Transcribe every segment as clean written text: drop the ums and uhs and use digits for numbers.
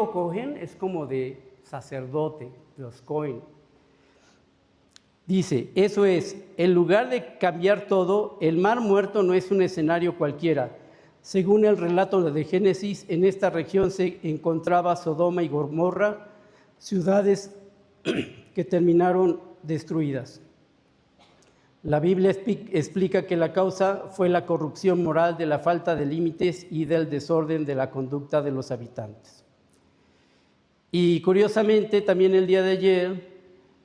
Cohen es como de sacerdote, los Cohen. Dice, eso es, en lugar de cambiar todo, el Mar Muerto no es un escenario cualquiera. Según el relato de Génesis, en esta región se encontraba Sodoma y Gomorra, ciudades que terminaron destruidas. La Biblia explica que la causa fue la corrupción moral de la falta de límites y del desorden de la conducta de los habitantes. Y curiosamente, también el día de ayer,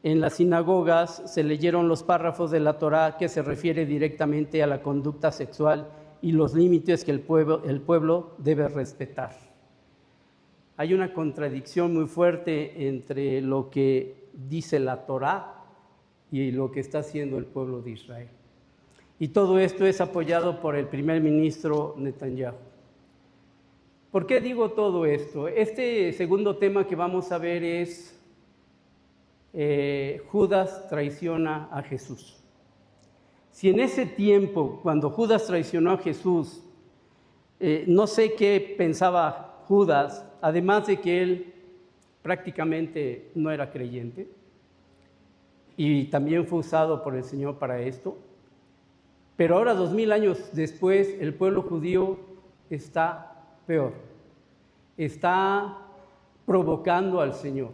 en las sinagogas se leyeron los párrafos de la Torá que se refiere directamente a la conducta sexual y los límites que el pueblo debe respetar. Hay una contradicción muy fuerte entre lo que dice la Torá y lo que está haciendo el pueblo de Israel. Y todo esto es apoyado por el primer ministro Netanyahu. ¿Por qué digo todo esto? Este segundo tema que vamos a ver es Judas traiciona a Jesús. Si en ese tiempo, cuando Judas traicionó a Jesús, no sé qué pensaba Judas, además de que él prácticamente no era creyente y también fue usado por el Señor para esto, pero ahora 2000 años después el pueblo judío está peor, está provocando al Señor.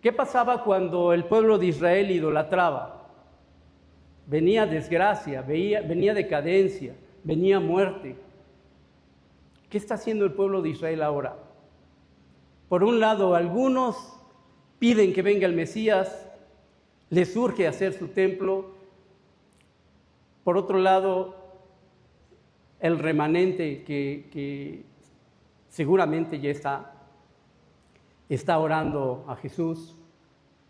¿Qué pasaba cuando el pueblo de Israel idolatraba? Venía desgracia, venía decadencia, venía muerte. ¿Qué está haciendo el pueblo de Israel ahora? Por un lado, algunos piden que venga el Mesías, les urge hacer su templo. Por otro lado, el remanente que seguramente ya está orando a Jesús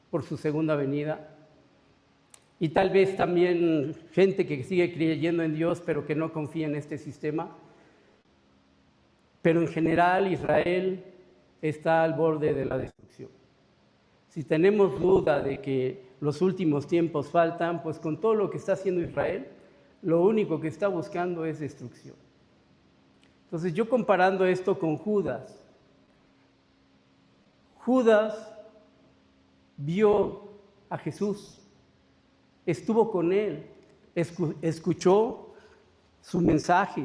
por su segunda venida. Y tal vez también gente que sigue creyendo en Dios, pero que no confía en este sistema. Pero en general Israel está al borde de la destrucción. Si tenemos duda de que los últimos tiempos faltan, pues con todo lo que está haciendo Israel, lo único que está buscando es destrucción. Entonces yo comparando esto con Judas, Judas vio a Jesús, estuvo con él, escuchó su mensaje,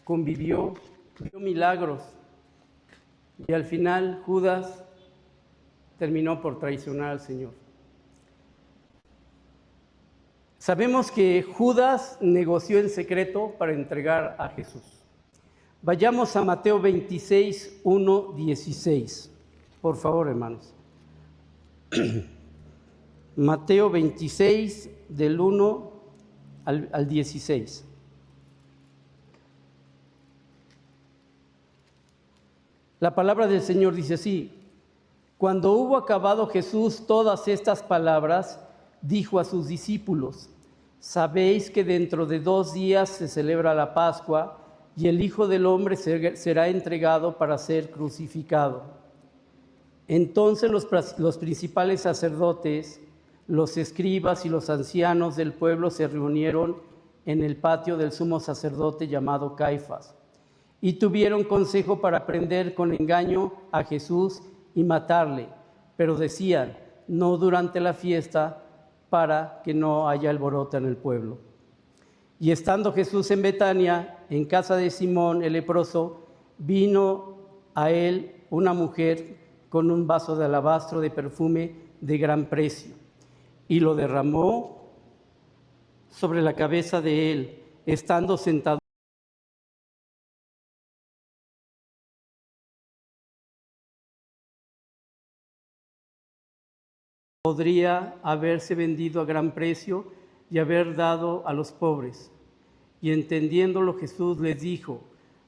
convivió, vio milagros y al final Judas terminó por traicionar al Señor. Sabemos que Judas negoció en secreto para entregar a Jesús. Vayamos a Mateo 26, 1, 16. Por favor, hermanos. Mateo 26, del 1 al 16. La palabra del Señor dice así: cuando hubo acabado Jesús todas estas palabras, dijo a sus discípulos: sabéis que dentro de 2 días se celebra la Pascua y el Hijo del Hombre será entregado para ser crucificado. Entonces los principales sacerdotes, los escribas y los ancianos del pueblo se reunieron en el patio del sumo sacerdote llamado Caifás y tuvieron consejo para prender con engaño a Jesús y matarle, pero decían: no durante la fiesta, para que no haya alboroto en el pueblo. Y estando Jesús en Betania, en casa de Simón el leproso, vino a él una mujer con un vaso de alabastro de perfume de gran precio, y lo derramó sobre la cabeza de él, estando sentado. Podría haberse vendido a gran precio y haber dado a los pobres. Y entendiéndolo, Jesús les dijo: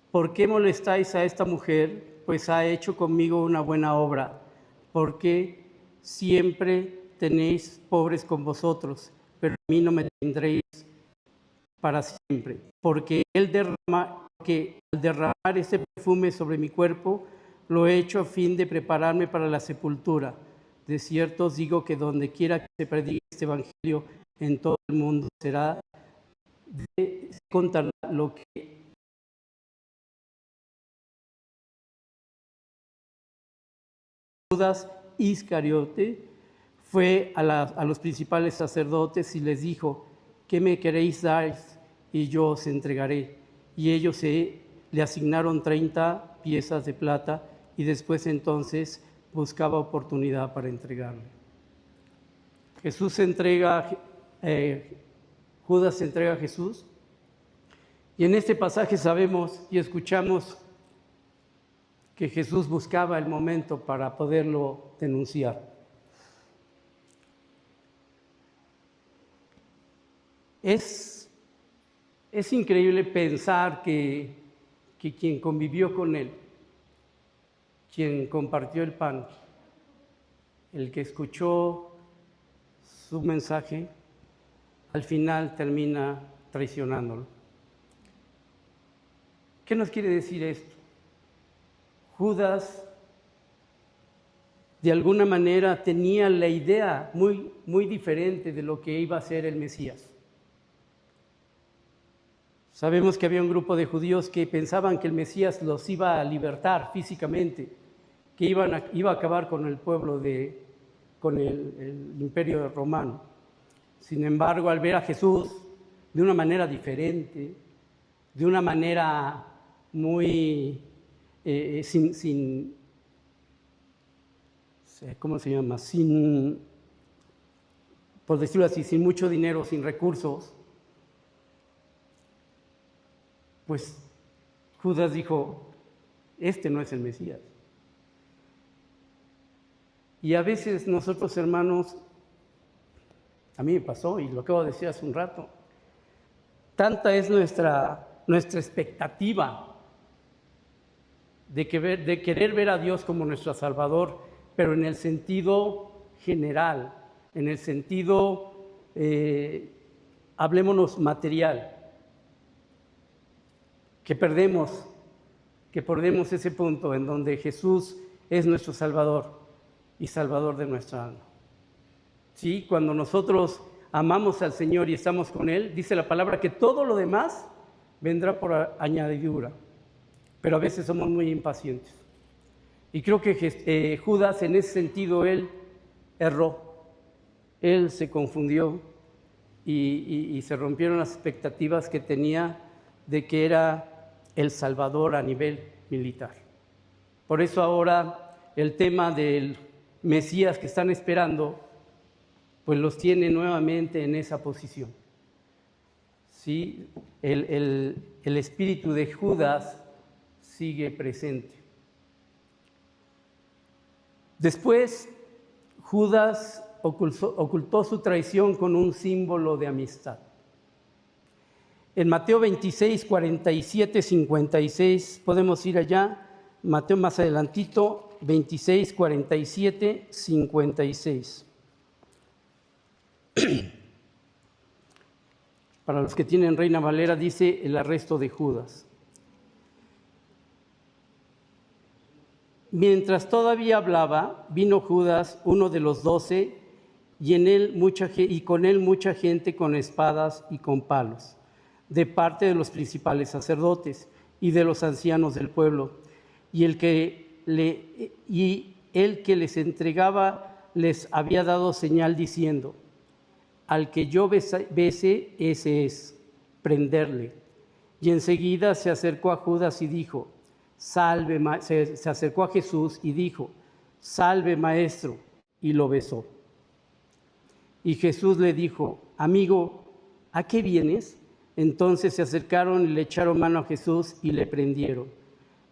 ¿por qué molestáis a esta mujer? Pues ha hecho conmigo una buena obra. Porque siempre tenéis pobres con vosotros, pero a mí no me tendréis para siempre. Porque al derramar este perfume sobre mi cuerpo, lo he hecho a fin de prepararme para la sepultura. De cierto os digo que donde quiera que se predique este evangelio en todo el mundo, será de contar lo que Judas Iscariote fue a los principales sacerdotes y les dijo: ¿qué me queréis dar? Y yo os entregaré. Y ellos le asignaron 30 piezas de plata y después entonces buscaba oportunidad para entregarle. Judas entrega a Jesús, y en este pasaje sabemos y escuchamos que Jesús buscaba el momento para poderlo denunciar. Es increíble pensar que quien convivió con él, quien compartió el pan, el que escuchó su mensaje, al final termina traicionándolo. ¿Qué nos quiere decir esto? Judas, de alguna manera, tenía la idea muy, muy diferente de lo que iba a ser el Mesías. Sabemos que había un grupo de judíos que pensaban que el Mesías los iba a libertar físicamente, que iba a acabar con el pueblo, con el imperio romano. Sin embargo, al ver a Jesús de una manera diferente, de una manera muy, ¿cómo se llama? Por decirlo así, sin mucho dinero, sin recursos, pues Judas dijo: este no es el Mesías. Y a veces nosotros, hermanos, a mí me pasó y lo acabo de decir hace un rato, tanta es nuestra expectativa de querer ver a Dios como nuestro Salvador, pero en el sentido general, en el sentido, hablémonos material, que perdemos ese punto en donde Jesús es nuestro Salvador y Salvador de nuestra alma. Sí, cuando nosotros amamos al Señor y estamos con Él, dice la palabra que todo lo demás vendrá por añadidura, pero a veces somos muy impacientes. Y creo que Judas, en ese sentido, él erró, él se confundió y se rompieron las expectativas que tenía de que era el Salvador a nivel militar. Por eso ahora el tema del Mesías que están esperando, pues los tiene nuevamente en esa posición. ¿Sí? El espíritu de Judas sigue presente. Después, Judas ocultó su traición con un símbolo de amistad. En Mateo 26, 47, 56, podemos ir allá, Mateo más adelantito, 26, 47, 56. Para los que tienen Reina Valera, dice el arresto de Judas. Mientras todavía hablaba, vino Judas, uno de los 12, y con él mucha gente con espadas y con palos, de parte de los principales sacerdotes y de los ancianos del pueblo. Y el que les entregaba les había dado señal diciendo: al que yo bese, ese es, prenderle. Y enseguida se acercó a Judas y dijo: salve, se acercó a Jesús y dijo: salve, maestro, y lo besó. Y Jesús le dijo: amigo, ¿a qué vienes? Entonces se acercaron y le echaron mano a Jesús y le prendieron.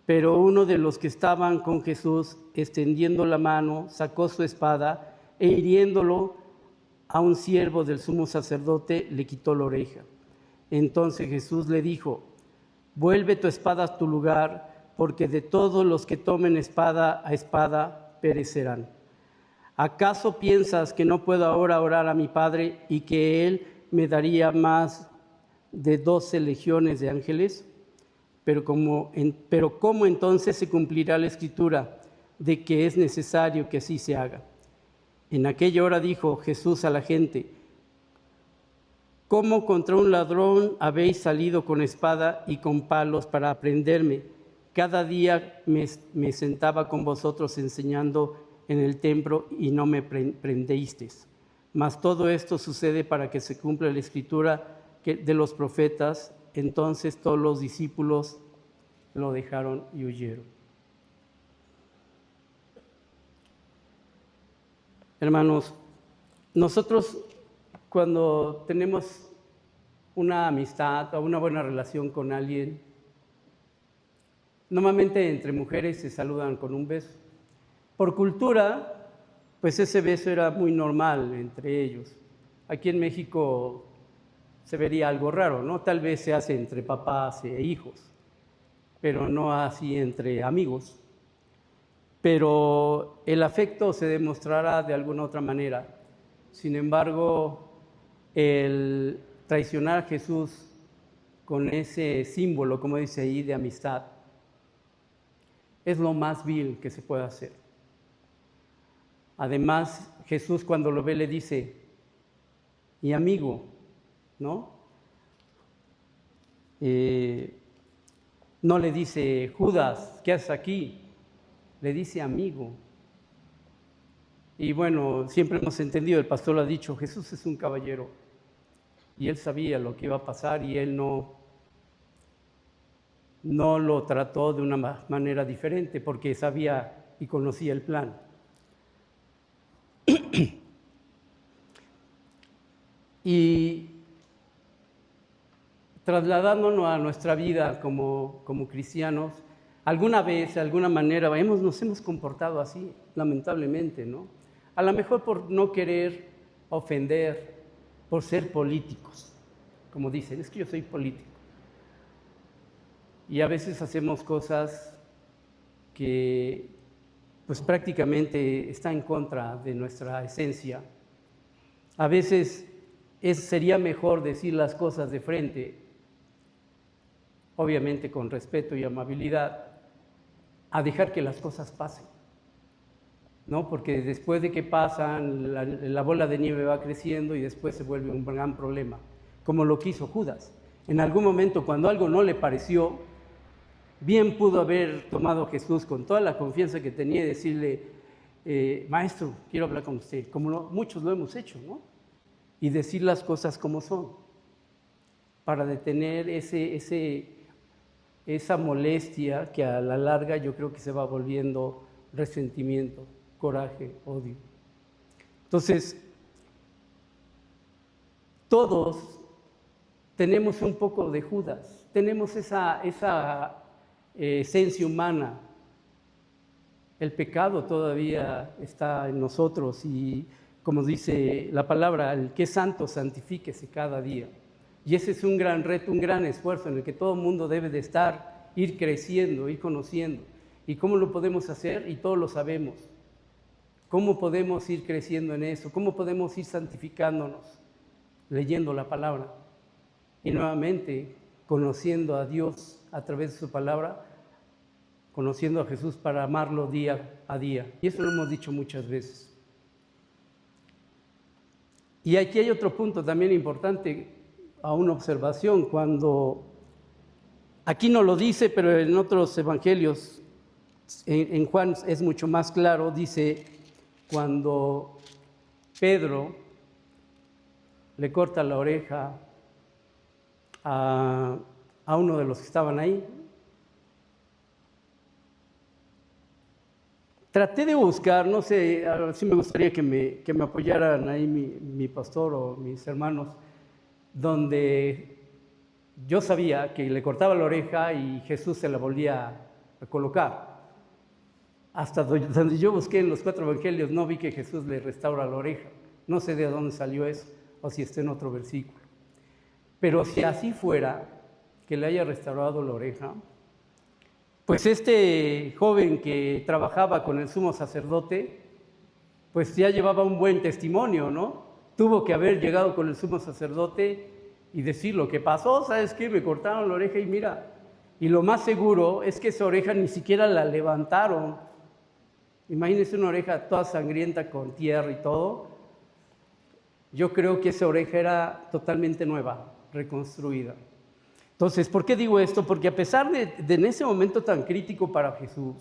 Pero uno de los que estaban con Jesús, extendiendo la mano, sacó su espada e hiriéndolo a un siervo del sumo sacerdote, le quitó la oreja. Entonces Jesús le dijo: vuelve tu espada a tu lugar, porque de todos los que tomen espada a espada perecerán. ¿Acaso piensas que no puedo ahora orar a mi Padre y que Él me daría más de 12 legiones de ángeles? Pero ¿cómo entonces se cumplirá la Escritura de que es necesario que así se haga? En aquella hora dijo Jesús a la gente: ¿cómo contra un ladrón habéis salido con espada y con palos para prenderme? Cada día me sentaba con vosotros enseñando en el templo y no me prendisteis. Mas todo esto sucede para que se cumpla la escritura de los profetas. Entonces todos los discípulos lo dejaron y huyeron. Hermanos, nosotros cuando tenemos una amistad o una buena relación con alguien, normalmente entre mujeres se saludan con un beso. Por cultura, pues ese beso era muy normal entre ellos. Aquí en México se vería algo raro, ¿no? Tal vez se hace entre papás e hijos, pero no así entre amigos. Pero el afecto se demostrará de alguna otra manera. Sin embargo, el traicionar a Jesús con ese símbolo, como dice ahí, de amistad, es lo más vil que se puede hacer. Además, Jesús cuando lo ve le dice, y amigo, ¿no? No le dice, Judas, ¿qué haces aquí? Le dice amigo. Y bueno, siempre hemos entendido, el pastor lo ha dicho, Jesús es un caballero. Y él sabía lo que iba a pasar y él no lo trató de una manera diferente porque sabía y conocía el plan. Y trasladándonos a nuestra vida como cristianos, alguna vez, de alguna manera, nos hemos comportado así, lamentablemente, ¿no? A lo mejor por no querer ofender, por ser políticos, como dicen, es que yo soy político. Y a veces hacemos cosas que pues prácticamente está en contra de nuestra esencia. A veces sería mejor decir las cosas de frente, obviamente con respeto y amabilidad, a dejar que las cosas pasen, ¿no? Porque después de que pasan, la bola de nieve va creciendo y después se vuelve un gran problema, como lo que hizo Judas. En algún momento, cuando algo no le pareció, bien pudo haber tomado a Jesús con toda la confianza que tenía y decirle, maestro, quiero hablar con usted, como muchos lo hemos hecho, ¿no? Y decir las cosas como son, para detener esa molestia que a la larga yo creo que se va volviendo resentimiento, coraje, odio. Entonces, todos tenemos un poco de Judas, tenemos esa esencia humana. El pecado todavía está en nosotros y, como dice la palabra, el que es santo, santifíquese cada día. Y ese es un gran reto, un gran esfuerzo en el que todo el mundo debe de estar, ir creciendo, ir conociendo. ¿Y cómo lo podemos hacer? Y todos lo sabemos. ¿Cómo podemos ir creciendo en eso? ¿Cómo podemos ir santificándonos? Leyendo la palabra. Y nuevamente, conociendo a Dios a través de su palabra, conociendo a Jesús para amarlo día a día. Y eso lo hemos dicho muchas veces. Y aquí hay otro punto también importante, a una observación, cuando aquí no lo dice, pero en otros evangelios, en Juan es mucho más claro, dice cuando Pedro le corta la oreja a uno de los que estaban ahí. Traté de buscar, no sé, ahora sí me gustaría que me apoyaran ahí mi pastor o mis hermanos, donde yo sabía que le cortaba la oreja y Jesús se la volvía a colocar. Hasta donde yo busqué en los 4 evangelios no vi que Jesús le restaura la oreja. No sé de dónde salió eso o si está en otro versículo. Pero si así fuera, que le haya restaurado la oreja, pues este joven que trabajaba con el sumo sacerdote, pues ya llevaba un buen testimonio, ¿no? Tuvo que haber llegado con el sumo sacerdote y decir lo que pasó, ¿sabes qué? Me cortaron la oreja y mira. Y lo más seguro es que esa oreja ni siquiera la levantaron. Imagínense una oreja toda sangrienta con tierra y todo. Yo creo que esa oreja era totalmente nueva, reconstruida. Entonces, ¿por qué digo esto? Porque a pesar de en ese momento tan crítico para Jesús,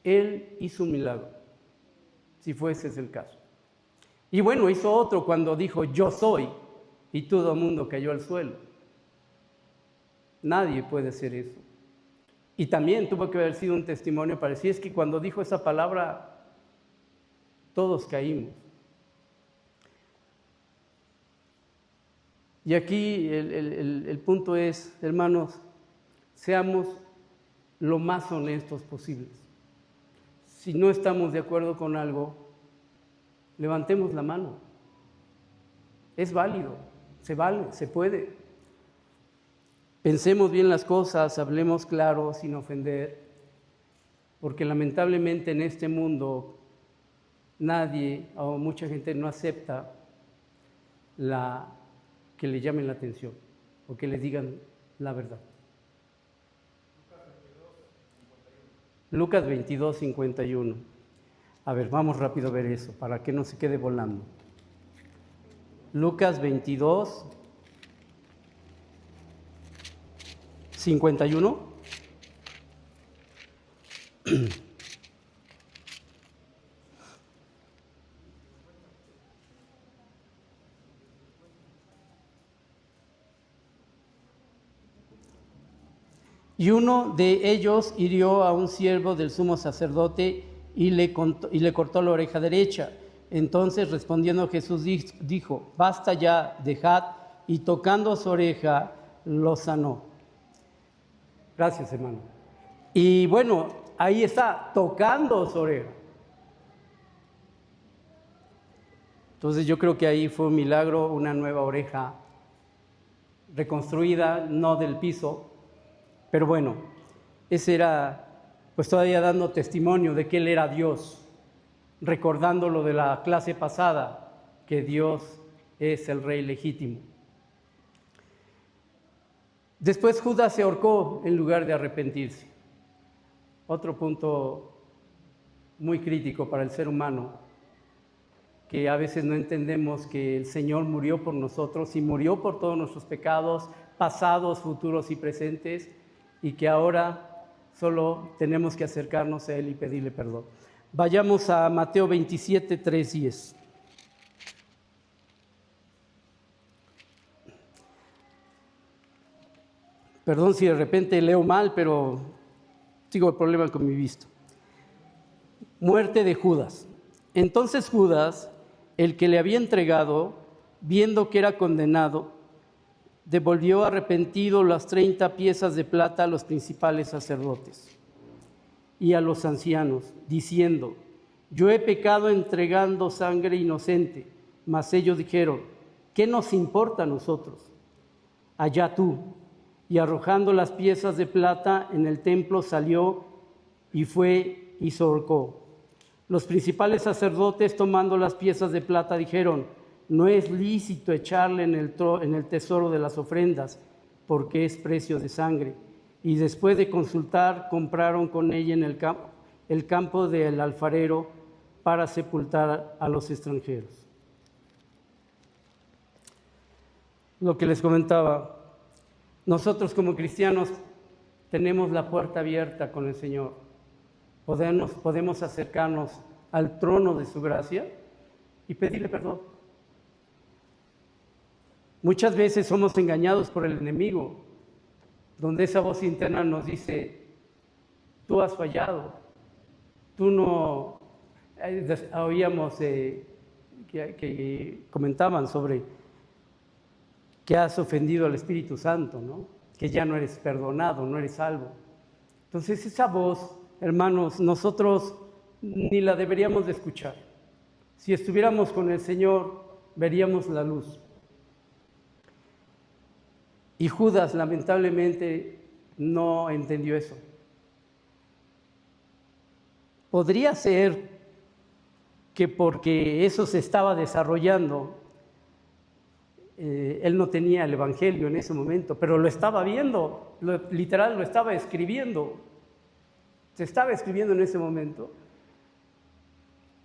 Él hizo un milagro, si fuese ese el caso. Y bueno, hizo otro cuando dijo, yo soy, y todo el mundo cayó al suelo. Nadie puede hacer eso. Y también tuvo que haber sido un testimonio para decir, es que cuando dijo esa palabra, todos caímos. Y aquí el punto es, hermanos, seamos lo más honestos posibles. Si no estamos de acuerdo con algo, levantemos la mano. Es válido, se vale, se puede. Pensemos bien las cosas, hablemos claro, sin ofender, porque lamentablemente en este mundo nadie o mucha gente no acepta que le llamen la atención o que le digan la verdad. Lucas 22, 51. A ver, vamos rápido a ver eso, para que no se quede volando. Lucas 22, 51. Y uno de ellos hirió a un siervo del sumo sacerdote y le cortó la oreja derecha. Entonces respondiendo Jesús dijo, basta ya, dejad, y tocando su oreja lo sanó. Gracias, hermano. Y bueno, ahí está, tocando su oreja. Entonces yo creo que ahí fue un milagro, una nueva oreja reconstruida, no del piso. Pero bueno, ese era, pues todavía dando testimonio de que Él era Dios, recordando lo de la clase pasada, que Dios es el Rey legítimo. Después Judas se ahorcó en lugar de arrepentirse. Otro punto muy crítico para el ser humano, que a veces no entendemos que el Señor murió por nosotros y murió por todos nuestros pecados, pasados, futuros y presentes, y que ahora solo tenemos que acercarnos a Él y pedirle perdón. Vayamos a Mateo 27, 3, 10. Perdón si de repente leo mal, pero sigo el problema con mi vista. Muerte de Judas. Entonces Judas, el que le había entregado, viendo que era condenado, devolvió arrepentido las 30 piezas de plata a los principales sacerdotes y a los ancianos, diciendo, yo he pecado entregando sangre inocente. Mas ellos dijeron, ¿qué nos importa a nosotros? Allá tú. Y arrojando las piezas de plata en el templo salió y fue y se ahorcó. Los principales sacerdotes, tomando las piezas de plata, dijeron, no es lícito echarle en el tesoro de las ofrendas, porque es precio de sangre. Y después de consultar, compraron con ella en el campo del alfarero para sepultar a los extranjeros. Lo que les comentaba, nosotros como cristianos tenemos la puerta abierta con el Señor. Podemos acercarnos al trono de su gracia y pedirle perdón. Muchas veces somos engañados por el enemigo, donde esa voz interna nos dice, tú has fallado, tú no... Oíamos que comentaban sobre que has ofendido al Espíritu Santo, ¿no? Que ya no eres perdonado, no eres salvo. Entonces esa voz, hermanos, nosotros ni la deberíamos de escuchar. Si estuviéramos con el Señor, veríamos la luz. Y Judas lamentablemente no entendió eso. Podría ser que porque eso se estaba desarrollando, él no tenía el Evangelio en ese momento, pero lo estaba viendo, literal lo estaba escribiendo. Se estaba escribiendo en ese momento.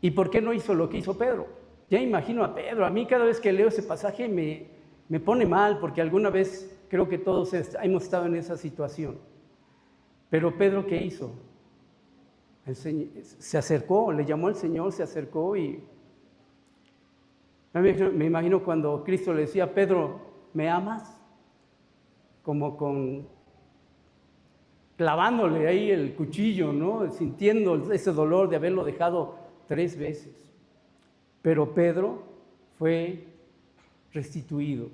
¿Y por qué no hizo lo que hizo Pedro? Ya imagino a Pedro, a mí cada vez que leo ese pasaje me pone mal, porque alguna vez creo que todos hemos estado en esa situación. Pero Pedro, ¿qué hizo? Se acercó, le llamó al Señor, se acercó y me imagino cuando Cristo le decía, Pedro, ¿me amas? Como clavándole ahí el cuchillo, ¿no? Sintiendo ese dolor de haberlo dejado 3 veces. Pero Pedro fue restituido.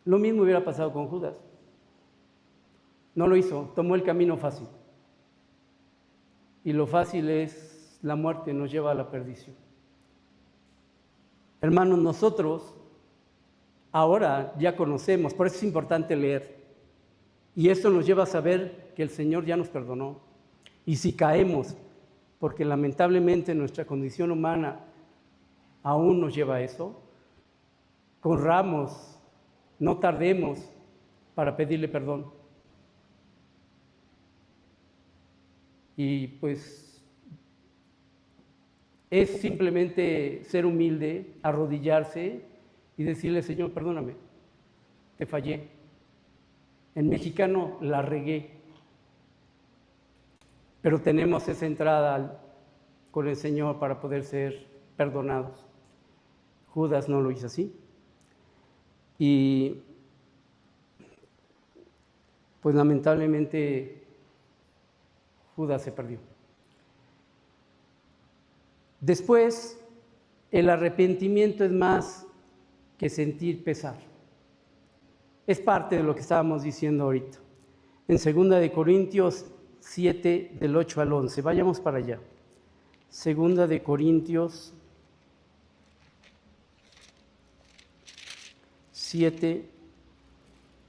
Lo mismo hubiera pasado con Judas. No lo hizo, tomó el camino fácil. Y lo fácil es la muerte, nos lleva a la perdición. Hermanos, nosotros ahora ya conocemos, por eso es importante leer. Y esto nos lleva a saber que el Señor ya nos perdonó. Y si caemos, porque lamentablemente nuestra condición humana aún nos lleva a eso, corramos, no tardemos para pedirle perdón. Y pues es simplemente ser humilde, arrodillarse y decirle, Señor, perdóname, te fallé. En mexicano la regué, pero tenemos esa entrada con el Señor para poder ser perdonados. Judas no lo hizo así. Y pues lamentablemente Judas se perdió. Después, el arrepentimiento es más que sentir pesar. Es parte de lo que estábamos diciendo ahorita. En 2 de Corintios 7, del 8 al 11. Vayamos para allá. 2 de Corintios 7,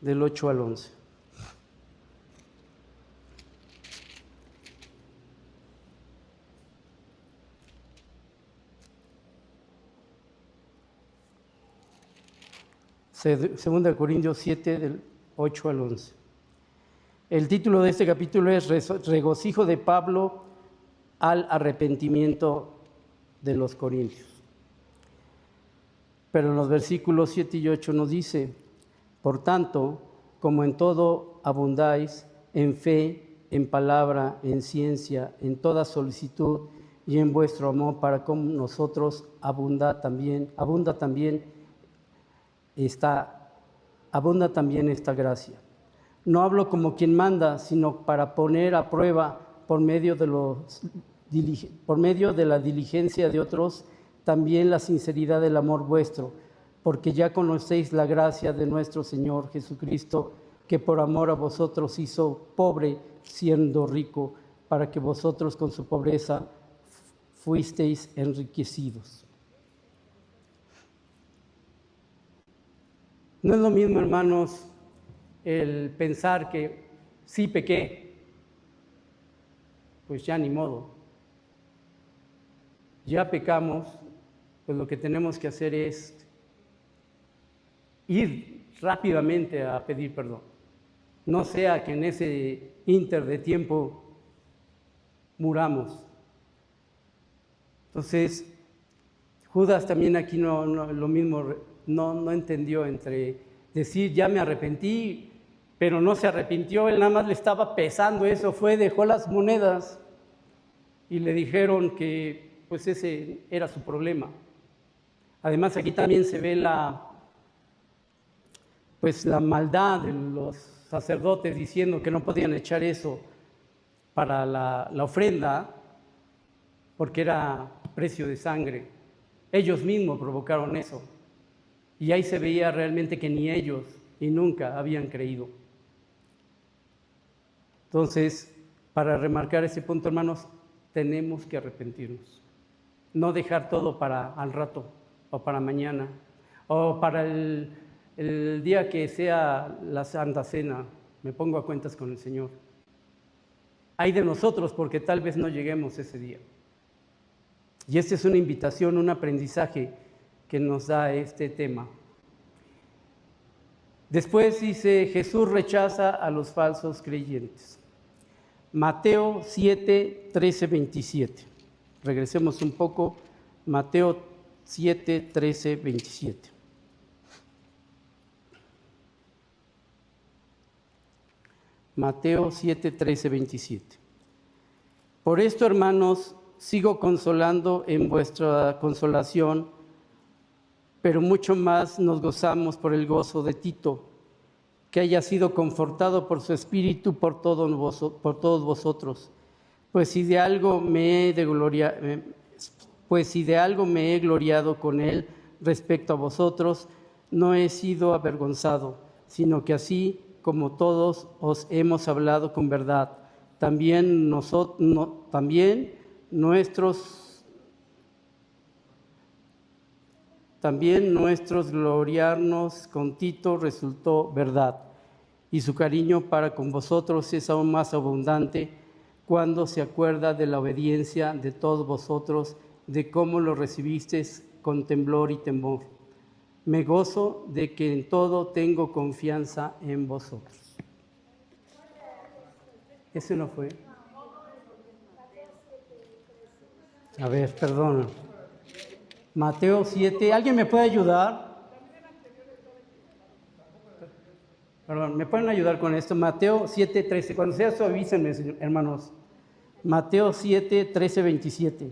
del 8 al 11. Segunda de Corintios 7, del 8 al 11. El título de este capítulo es Regocijo de Pablo al arrepentimiento de los corintios. Pero en los versículos 7 y 8 nos dice, por tanto, como en todo abundáis, en fe, en palabra, en ciencia, en toda solicitud y en vuestro amor para con nosotros abunda también esta gracia. No hablo como quien manda, sino para poner a prueba por medio de la diligencia de otros, también la sinceridad del amor vuestro, porque ya conocéis la gracia de nuestro Señor Jesucristo, que por amor a vosotros hizo pobre siendo rico, para que vosotros con su pobreza fuisteis enriquecidos. No es lo mismo, hermanos, el pensar que sí pequé, pues ya ni modo. Ya pecamos, pues lo que tenemos que hacer es ir rápidamente a pedir perdón. No sea que en ese ínter de tiempo muramos. Entonces, Judas también aquí lo mismo, no entendió entre decir ya me arrepentí, pero no se arrepintió, él nada más le estaba pesando eso, dejó las monedas y le dijeron que pues ese era su problema. Además aquí también se ve la maldad de los sacerdotes diciendo que no podían echar eso para la ofrenda porque era precio de sangre. Ellos mismos provocaron eso. Y ahí se veía realmente que ni ellos y nunca habían creído. Entonces, para remarcar ese punto, hermanos, tenemos que arrepentirnos. No dejar todo para al rato, o para mañana, o para el día que sea la Santa Cena, me pongo a cuentas con el Señor. Hay de nosotros porque tal vez no lleguemos ese día. Y esta es una invitación, un aprendizaje que nos da este tema. Después dice, Jesús rechaza a los falsos creyentes. Mateo 7, 13, 27. Regresemos un poco. Mateo 7, 13, 27. Mateo 7, 13, 27. Por esto, hermanos, sigo consolando en vuestra consolación, pero mucho más nos gozamos por el gozo de Tito, que haya sido confortado por su espíritu por todos vosotros. Pues si de algo me he gloriado con él respecto a vosotros, no he sido avergonzado, sino que así como todos os hemos hablado con verdad, también nuestros gloriarnos con Tito resultó verdad, y su cariño para con vosotros es aún más abundante cuando se acuerda de la obediencia de todos vosotros, de cómo lo recibisteis con temblor y temor. Me gozo de que en todo tengo confianza en vosotros. ¿Ese no fue? A ver, perdón. Mateo 7. ¿Alguien me puede ayudar? Perdón, ¿me pueden ayudar con esto? Mateo 7, 13. Cuando sea eso, avísenme, hermanos. Mateo 7, 13, 27.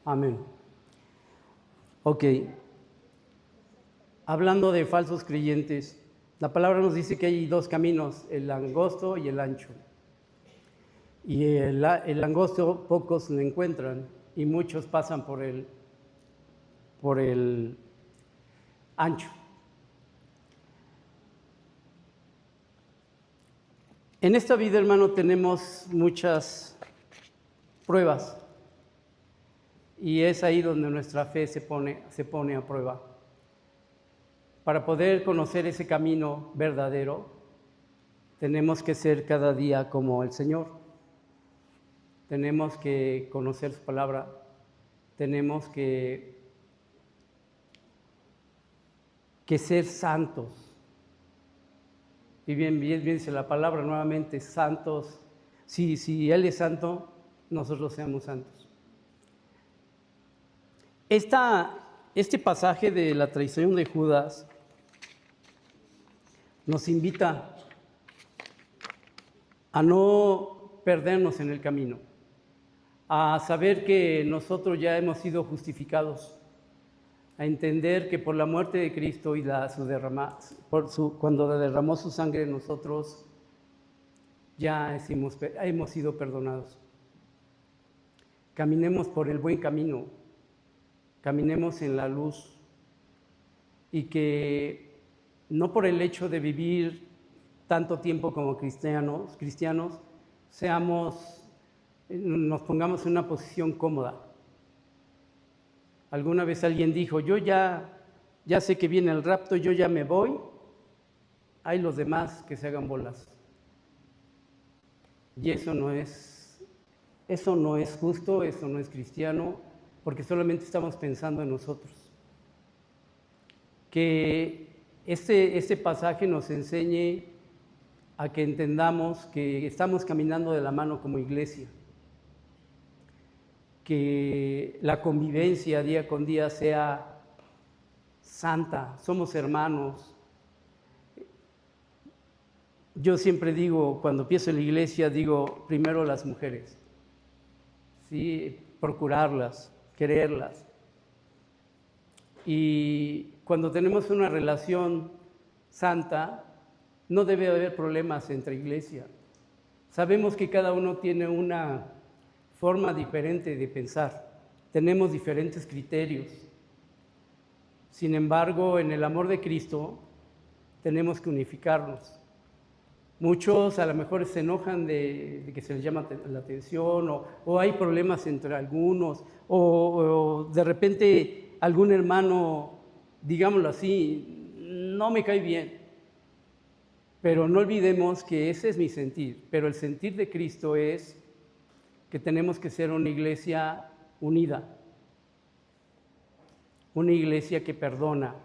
Amén. Ok. Hablando de falsos creyentes, la palabra nos dice que hay dos caminos, el angosto y el ancho. Y el angosto pocos lo encuentran y muchos pasan por el ancho. En esta vida, hermano, tenemos muchas pruebas y es ahí donde nuestra fe se pone a prueba. Para poder conocer ese camino verdadero, tenemos que ser cada día como el Señor. Tenemos que conocer su palabra, tenemos que ser santos. Y bien dice la palabra nuevamente, santos. Si Él es santo, nosotros seamos santos. Este pasaje de la traición de Judas nos invita a no perdernos en el camino, a saber que nosotros ya hemos sido justificados, a entender que por la muerte de Cristo y cuando derramó su sangre en nosotros, ya hemos sido perdonados. Caminemos por el buen camino, caminemos en la luz y que no por el hecho de vivir tanto tiempo como cristianos, nos pongamos en una posición cómoda. Alguna vez alguien dijo, yo ya sé que viene el rapto, yo ya me voy, hay los demás que se hagan bolas. Y eso no es justo, eso no es cristiano, porque solamente estamos pensando en nosotros. Que este pasaje nos enseñe a que entendamos que estamos caminando de la mano como iglesia, que la convivencia día con día sea santa, somos hermanos. Yo siempre digo, cuando empiezo en la iglesia, digo primero las mujeres, ¿sí? Procurarlas, quererlas. Y cuando tenemos una relación santa, no debe haber problemas entre iglesia. Sabemos que cada uno tiene una forma diferente de pensar, tenemos diferentes criterios. Sin embargo, en el amor de Cristo tenemos que unificarnos. Muchos a lo mejor se enojan de que se les llama la atención o hay problemas entre algunos o de repente algún hermano, digámoslo así, no me cae bien. Pero no olvidemos que ese es mi sentir, pero el sentir de Cristo es que tenemos que ser una iglesia unida, una iglesia que perdona,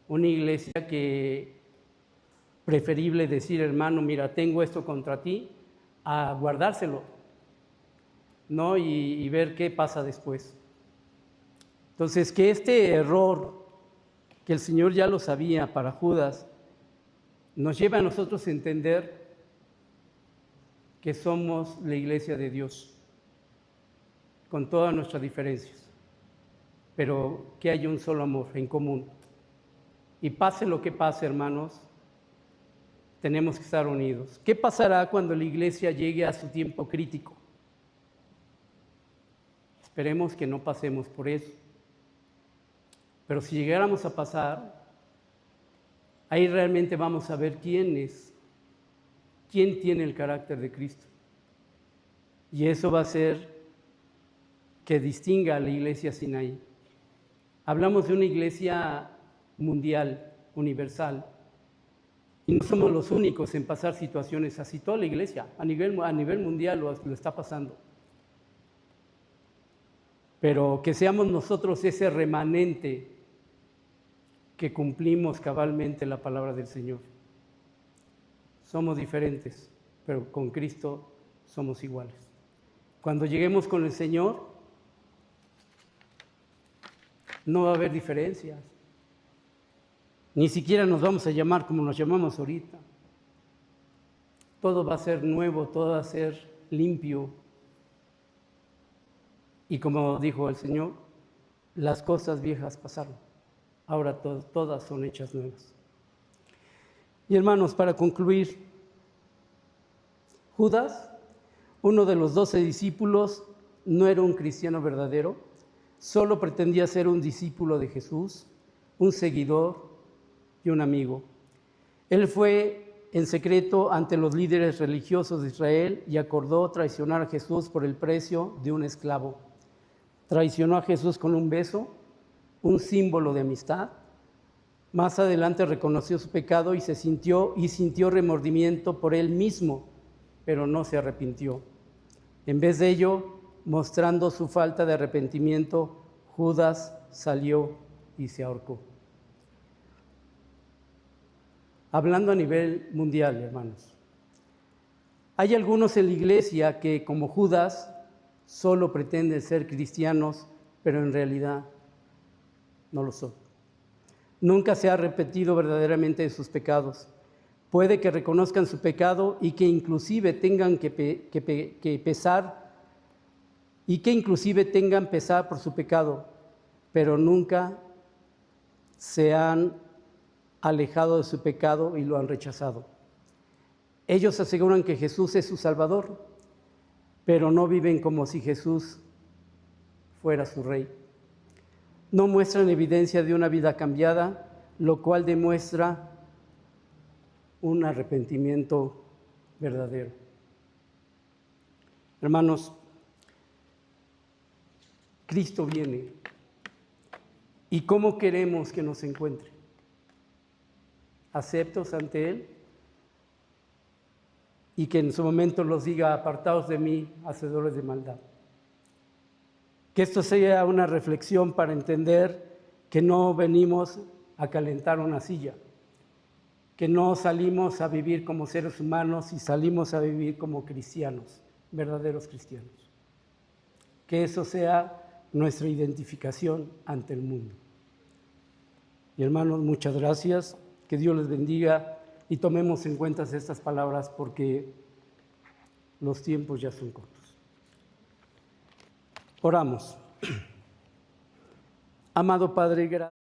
una iglesia que preferible decir, hermano, mira, tengo esto contra ti, a guardárselo, ¿no? Y ver qué pasa después. Entonces, que este error, que el Señor ya lo sabía para Judas, nos lleva a nosotros a entender que somos la iglesia de Dios, con todas nuestras diferencias, pero que hay un solo amor en común. Y pase lo que pase, hermanos, tenemos que estar unidos. ¿Qué pasará cuando la iglesia llegue a su tiempo crítico? Esperemos que no pasemos por eso. Pero si llegáramos a pasar, ahí realmente vamos a ver quién tiene el carácter de Cristo. Y eso va a ser que distinga a la iglesia Sinaí. Hablamos de una iglesia mundial, universal, y no somos los únicos en pasar situaciones así. Toda la iglesia, a nivel mundial lo está pasando. Pero que seamos nosotros ese remanente que cumplimos cabalmente la palabra del Señor. Somos diferentes, pero con Cristo somos iguales. Cuando lleguemos con el Señor, no va a haber diferencias. Ni siquiera nos vamos a llamar como nos llamamos ahorita. Todo va a ser nuevo, todo va a ser limpio. Y como dijo el Señor, las cosas viejas pasaron. Ahora todas son hechas nuevas. Y hermanos, para concluir, Judas, uno de los 12 discípulos, no era un cristiano verdadero, solo pretendía ser un discípulo de Jesús, un seguidor y un amigo. Él fue en secreto ante los líderes religiosos de Israel y acordó traicionar a Jesús por el precio de un esclavo. Traicionó a Jesús con un beso, un símbolo de amistad. Más adelante reconoció su pecado y sintió remordimiento por él mismo, pero no se arrepintió. En vez de ello, mostrando su falta de arrepentimiento, Judas salió y se ahorcó. Hablando a nivel mundial, hermanos, hay algunos en la iglesia que, como Judas, solo pretenden ser cristianos, pero en realidad no lo son. Nunca se ha arrepentido verdaderamente de sus pecados. Puede que reconozcan su pecado y que inclusive tengan pesar por su pecado, pero nunca se han alejado de su pecado y lo han rechazado. Ellos aseguran que Jesús es su Salvador, pero no viven como si Jesús fuera su Rey. No muestran evidencia de una vida cambiada, lo cual demuestra un arrepentimiento verdadero. Hermanos, Cristo viene. ¿Y cómo queremos que nos encuentre? ¿Aceptos ante Él? Y que en su momento los diga, apartaos de mí, hacedores de maldad. Que esto sea una reflexión para entender que no venimos a calentar una silla, que no salimos a vivir como seres humanos y salimos a vivir como cristianos, verdaderos cristianos. Que eso sea nuestra identificación ante el mundo. Y hermanos, muchas gracias, que Dios les bendiga y tomemos en cuenta estas palabras porque los tiempos ya son cortos. Oramos. Amado Padre, gracias.